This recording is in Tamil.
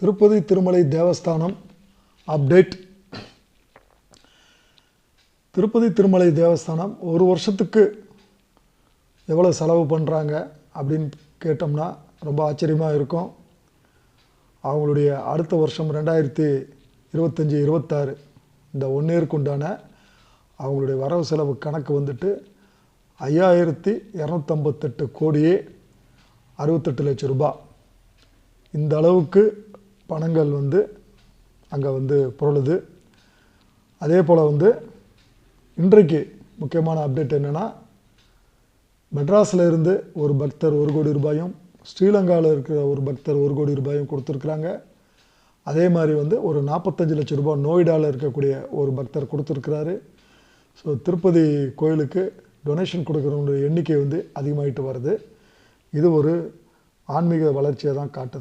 திருப்பதி திருமலை தேவஸ்தானம் அப்டேட். திருப்பதி திருமலை தேவஸ்தானம் ஒரு வருஷத்துக்கு எவ்வளோ செலவு பண்ணுறாங்க அப்படின்னு கேட்டோம்னா ரொம்ப ஆச்சரியமாக இருக்கும். அவங்களுடைய அடுத்த வருஷம் 2025-26 இந்த 1 இயருக்கு உண்டான அவங்களுடைய வரவு செலவு கணக்கு வந்துட்டு 5258 கோடியே 68 லட்சம் ரூபாய். இந்த அளவுக்கு பணங்கள் அங்கே புரளுது. அதே போல் இன்றைக்கு முக்கியமான அப்டேட் என்னென்னா, மெட்ராஸில் இருந்து ஒரு பக்தர் 1 கோடி ரூபாயும், ஸ்ரீலங்காவில் இருக்கிற ஒரு பக்தர் 1 கோடி ரூபாயும் கொடுத்துருக்குறாங்க. அதே மாதிரி ஒரு 45 லட்சம் ரூபாய் நோய்டாவில் இருக்கக்கூடிய ஒரு பக்தர் கொடுத்துருக்கிறாரு. ஸோ திருப்பதி கோயிலுக்கு டொனேஷன் கொடுக்குறவங்களுடைய எண்ணிக்கை அதிகமாகிட்டு வருது. இது ஒரு ஆன்மீக வளர்ச்சியை தான் காட்டுது.